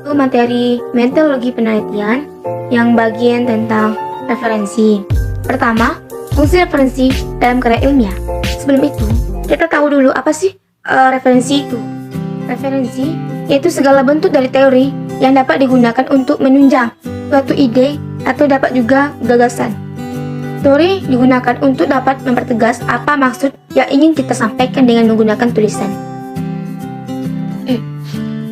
Itu materi metodologi penelitian yang bagian tentang referensi. Pertama, fungsi referensi dalam karya ilmiah. Sebelum itu, kita tahu dulu apa sih referensi itu. Referensi yaitu segala bentuk dari teori yang dapat digunakan untuk menunjang suatu ide atau dapat juga gagasan. Teori digunakan untuk dapat mempertegas apa maksud yang ingin kita sampaikan dengan menggunakan tulisan.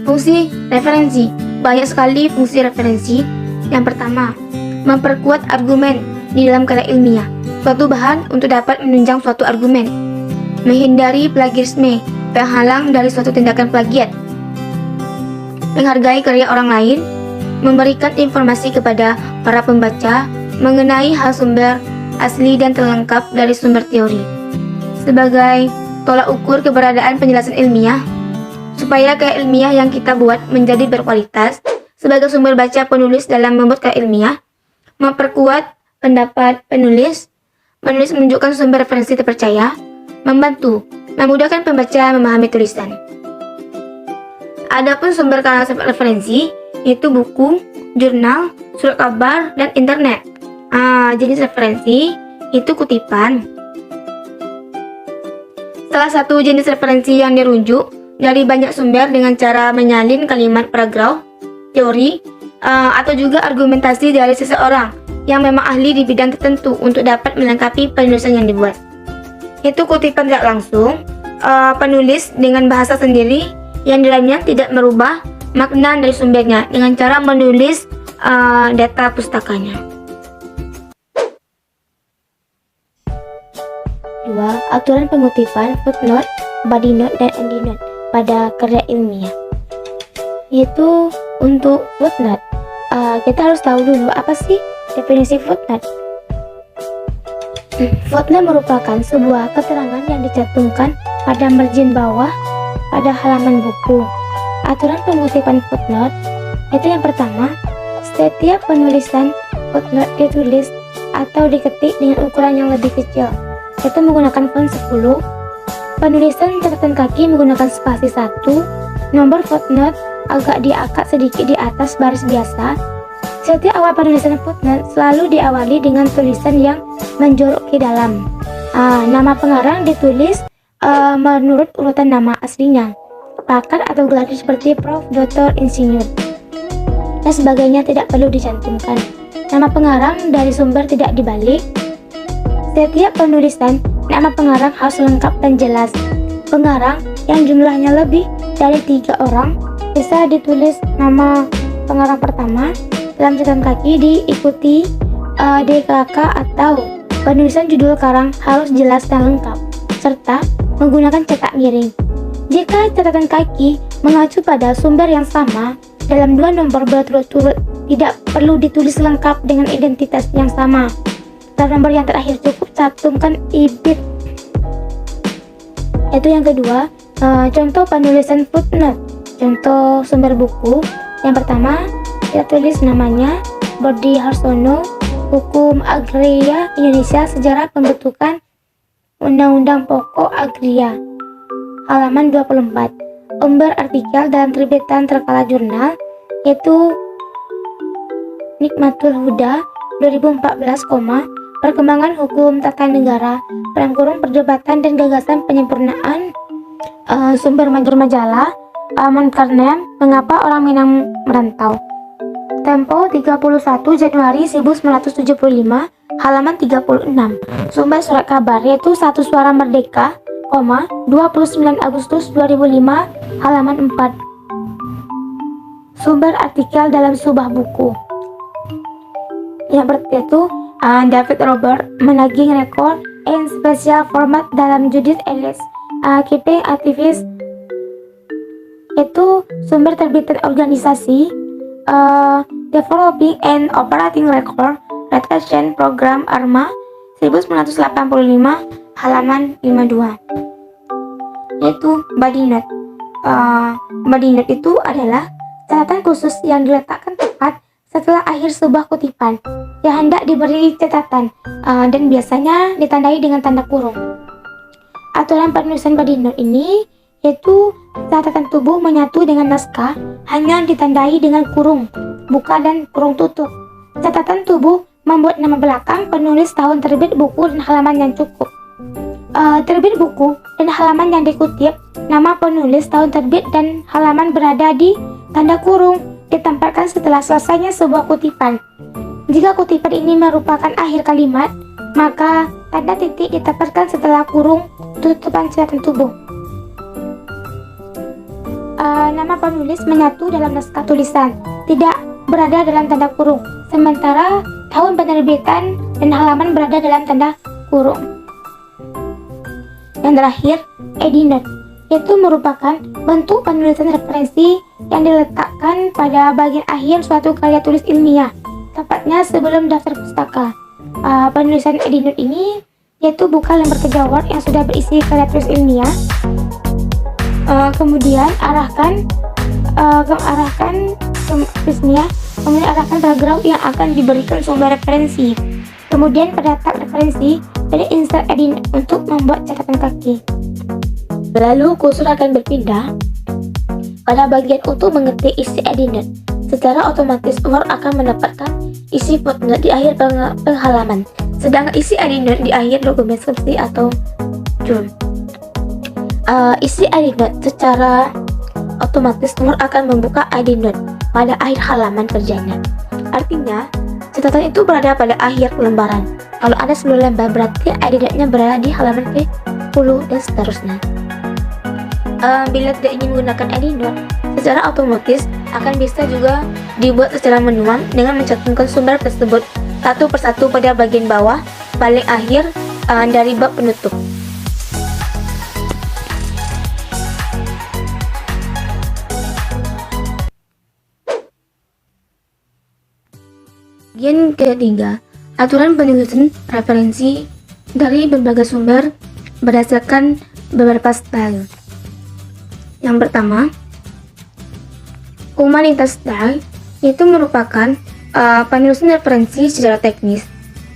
Fungsi referensi. Banyak sekali fungsi referensi. Yang pertama, memperkuat argumen di dalam karya ilmiah. Suatu bahan untuk dapat menunjang suatu argumen. Menghindari plagiarisme, penghalang dari suatu tindakan plagiat. Menghargai karya orang lain. Memberikan informasi kepada para pembaca mengenai hal sumber asli dan terlengkap dari sumber teori. Sebagai tolak ukur keberadaan penjelasan ilmiah, supaya karya ilmiah yang kita buat menjadi berkualitas. Sebagai sumber baca penulis dalam membuat karya ilmiah, memperkuat pendapat penulis, menulis menunjukkan sumber referensi terpercaya, membantu, memudahkan pembaca memahami tulisan. Adapun sumber referensi yaitu buku, jurnal, surat kabar, dan internet. Jenis referensi itu kutipan. Salah satu jenis referensi yang dirujuk dari banyak sumber dengan cara menyalin kalimat paragraf, teori, atau juga argumentasi dari seseorang yang memang ahli di bidang tertentu untuk dapat melengkapi penulisan yang dibuat. Itu kutipan tidak langsung, penulis dengan bahasa sendiri yang dalamnya tidak merubah makna dari sumbernya dengan cara menulis data pustakanya. 2. Aturan pengutipan, footnote, body note, dan endnote pada karya ilmiah. Yaitu untuk footnote, kita harus tahu dulu apa sih definisi footnote. Footnote merupakan sebuah keterangan yang dicantumkan pada margin bawah pada halaman buku. Aturan pengutipan footnote itu yang pertama, setiap penulisan footnote ditulis atau diketik dengan ukuran yang lebih kecil, yaitu menggunakan font 10. Penulisan catatan kaki menggunakan spasi 1. Nomor footnote agak diangkat sedikit di atas baris biasa. Setiap awal penulisan footnote selalu diawali dengan tulisan yang menjorok ke dalam. Nama pengarang ditulis menurut urutan nama aslinya, pakar atau gelar seperti Prof, Dr, Insinyur, dan sebagainya tidak perlu dicantumkan. Nama pengarang dari sumber tidak dibalik. Setiap penulisan, nama pengarang harus lengkap dan jelas. Pengarang yang jumlahnya lebih dari 3 orang bisa ditulis nama pengarang pertama dalam catatan kaki, diikuti DKK atau penulisan judul karang harus jelas dan lengkap, serta menggunakan cetak miring. Jika catatan kaki mengacu pada sumber yang sama dalam 2 nomor berturut-turut, tidak perlu ditulis lengkap dengan identitas yang sama. Pada nomor yang terakhir cukup cantumkan ibid. Itu yang kedua, contoh penulisan footnote. Contoh sumber buku. Yang pertama, kita tulis namanya Bodi Harsono, Hukum Agraria Indonesia, Sejarah Pembentukan Undang-Undang Pokok Agraria, halaman 24. Umber artikel dalam terbitan terkala jurnal, yaitu Nikmatul Huda 2014, Perkembangan Hukum Tata Negara, Perdebatan dan Gagasan Penyempurnaan. Sumber majalah Monkarnem, Mengapa Orang Minang Merantau, Tempo 31 Januari 1975, halaman 36. Sumber surat kabar yaitu Satu Suara Merdeka, 29 Agustus 2005, halaman 4. Sumber artikel dalam sebuah buku. Yang itu David Robert menagih rekor in special format dalam Judith Ellis Keeping Activist. Itu sumber terbitan organisasi Developing and Operating Record Retention Program ARMA 1985, halaman 52. Yaitu body note. Body note itu adalah catatan khusus yang diletakkan tepat setelah akhir sebuah kutipan yang hendak diberi catatan, dan biasanya ditandai dengan tanda kurung. Aturan penulisan body note ini yaitu catatan tubuh menyatu dengan naskah hanya ditandai dengan kurung buka dan kurung tutup. Catatan tubuh membuat nama belakang penulis, tahun terbit buku, dan halaman yang cukup. Terbit buku dan halaman yang dikutip, nama penulis, tahun terbit, dan halaman berada di tanda kurung ditempatkan setelah selesainya sebuah kutipan. Jika kutipan ini merupakan akhir kalimat, maka tanda titik ditempatkan setelah kurung tutupan catatan tubuh. Nama penulis menyatu dalam naskah tulisan, tidak berada dalam tanda kurung, sementara tahun penerbitan dan halaman berada dalam tanda kurung. Yang terakhir, endnote, yaitu merupakan bentuk penulisan referensi yang diletakkan pada bagian akhir suatu karya tulis ilmiah, tepatnya sebelum daftar pustaka. Penulisan endnote ini yaitu buka lembar kejawat yang sudah berisi karya tulis ilmiah. Kemudian arahkan paragraf yang akan diberikan sumber referensi. Kemudian pada tab referensi, pilih insert endnote untuk membuat catatan kaki. Lalu kursor akan berpindah pada bagian untuk mengetik isi endnote. Secara otomatis Word akan mendapatkan isi footnote di akhir penghalaman, sedangkan isi endnote di akhir dokumen skripsi atau jurnal. Isi endnote secara otomatis Word akan membuka endnote pada akhir halaman kerjanya. Artinya, catatan itu berada pada akhir lembaran. Kalau ada 10 lembar, berarti endnote-nya berada di halaman ke-10 dan seterusnya. Bila tidak ingin menggunakan endnote, secara otomatis akan bisa juga dibuat secara manual dengan mencantumkan sumber tersebut satu persatu pada bagian bawah paling akhir dari bab penutup. Bagian ketiga, aturan penulisan referensi dari berbagai sumber berdasarkan beberapa style. Yang pertama, humanitas style, yaitu merupakan penulisan referensi secara teknis,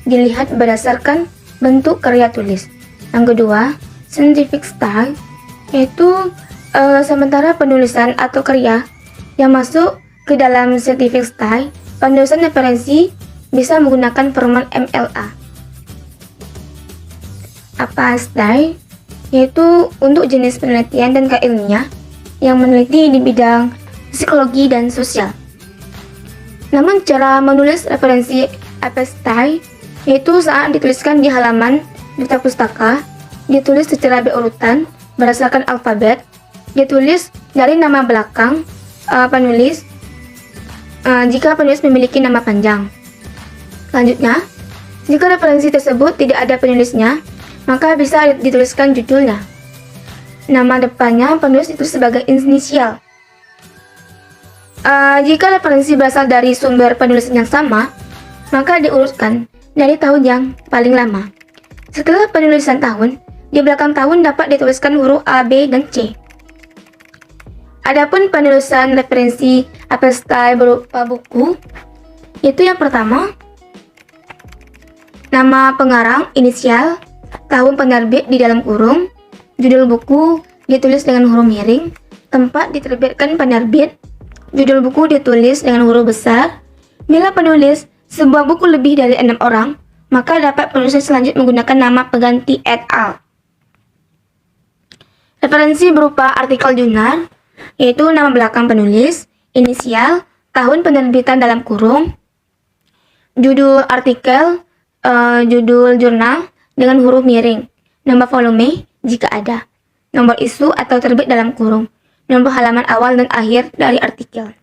dilihat berdasarkan bentuk karya tulis. Yang kedua, scientific style, yaitu sementara penulisan atau karya yang masuk ke dalam scientific style, penulisan referensi bisa menggunakan format MLA. Apa style? Yaitu untuk jenis penelitian dan keilmiah yang meneliti di bidang psikologi dan sosial. Namun cara menulis referensi apa style, yaitu saat dituliskan di halaman daftar pustaka, ditulis secara berurutan berdasarkan alfabet, ditulis dari nama belakang penulis jika penulis memiliki nama panjang. Selanjutnya, jika referensi tersebut tidak ada penulisnya, maka bisa dituliskan judulnya. Nama depannya penulis ditulis sebagai inisial. Jika referensi berasal dari sumber penulisan yang sama, maka diurutkan dari tahun yang paling lama. Setelah penulisan tahun, di belakang tahun dapat dituliskan huruf A, B, dan C. Adapun penulisan referensi style berupa buku, yaitu yang pertama, nama pengarang, inisial, tahun penerbit di dalam kurung, judul buku ditulis dengan huruf miring, tempat diterbitkan penerbit, judul buku ditulis dengan huruf besar. Bila penulis sebuah buku lebih dari 6 orang, maka dapat penulis selanjutnya menggunakan nama pengganti et al. Referensi berupa artikel jurnal, yaitu nama belakang penulis, inisial, tahun penerbitan dalam kurung, judul artikel, judul jurnal dengan huruf miring, nomor volume jika ada, nomor isu atau terbit dalam kurung, nomor halaman awal dan akhir dari artikel.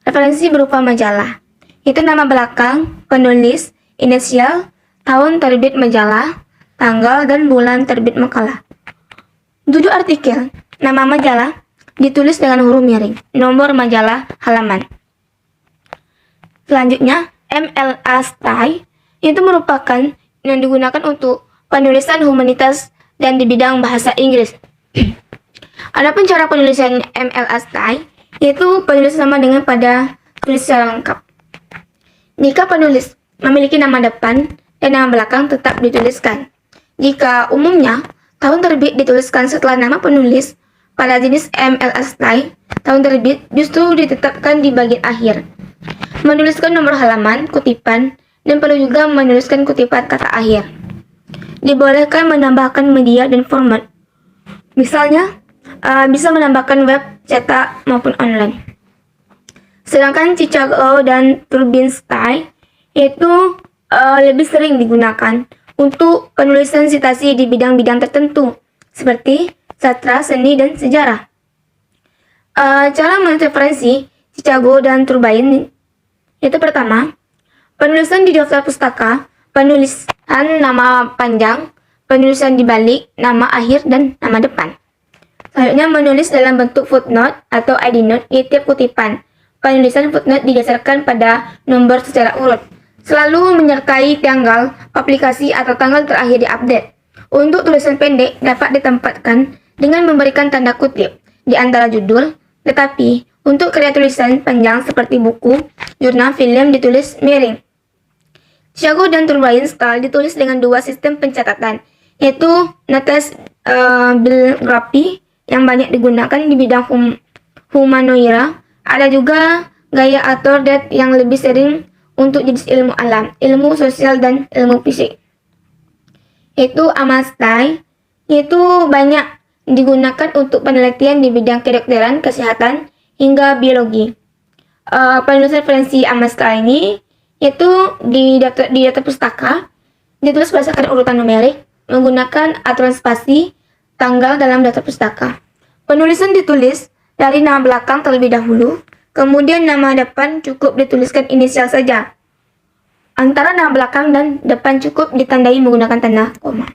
Referensi berupa majalah, itu nama belakang penulis, inisial, tahun terbit majalah, tanggal dan bulan terbit makalah. Judul artikel, nama majalah ditulis dengan huruf miring, nomor majalah, halaman. Selanjutnya, MLA style, itu merupakan yang digunakan untuk penulisan humanitas dan di bidang bahasa Inggris. Adapun cara penulisan MLA style, yaitu penulis sama dengan pada tulis secara lengkap. Jika penulis memiliki nama depan dan nama belakang tetap dituliskan. Jika umumnya Tahun terbit dituliskan setelah nama penulis. Pada jenis MLS Style, tahun terbit justru ditetapkan di bagian akhir. Menuliskan nomor halaman, kutipan, dan perlu juga menuliskan kutipan kata akhir. Dibolehkan menambahkan media dan format. Misalnya, bisa menambahkan web, cetak, maupun online. Sedangkan Chicago dan Turbine Style itu lebih sering digunakan untuk penulisan citasi di bidang-bidang tertentu, seperti sastra, seni, dan sejarah. Cara menginterferensi Chicago dan Turbine itu pertama, penulisan di daftar pustaka, penulisan nama panjang, penulisan di balik, nama akhir, dan nama depan. Selanjutnya, menulis dalam bentuk footnote atau ID note di tiap kutipan. Penulisan footnote didasarkan pada nomor secara urut, selalu menyertai tanggal publikasi atau tanggal terakhir diupdate. Untuk tulisan pendek dapat ditempatkan dengan memberikan tanda kutip di antara judul, tetapi untuk karya tulisan panjang seperti buku, jurnal, film ditulis miring. Chicago dan Turbine Style ditulis dengan dua sistem pencatatan, yaitu notes bibliografi yang banyak digunakan di bidang humanoira. Ada juga gaya author date yang lebih sering untuk jenis ilmu alam, ilmu sosial, dan ilmu fisik. Yaitu AMA Style, yaitu banyak digunakan untuk penelitian di bidang kedokteran, kesehatan, hingga biologi. Penulisan referensi AMA Style ini yaitu di data pustaka ditulis berdasarkan urutan numerik menggunakan aturan spasi tanggal dalam data pustaka. Penulisan ditulis dari nama belakang terlebih dahulu, kemudian nama depan cukup dituliskan inisial saja. Antara nama belakang dan depan cukup ditandai menggunakan tanda koma.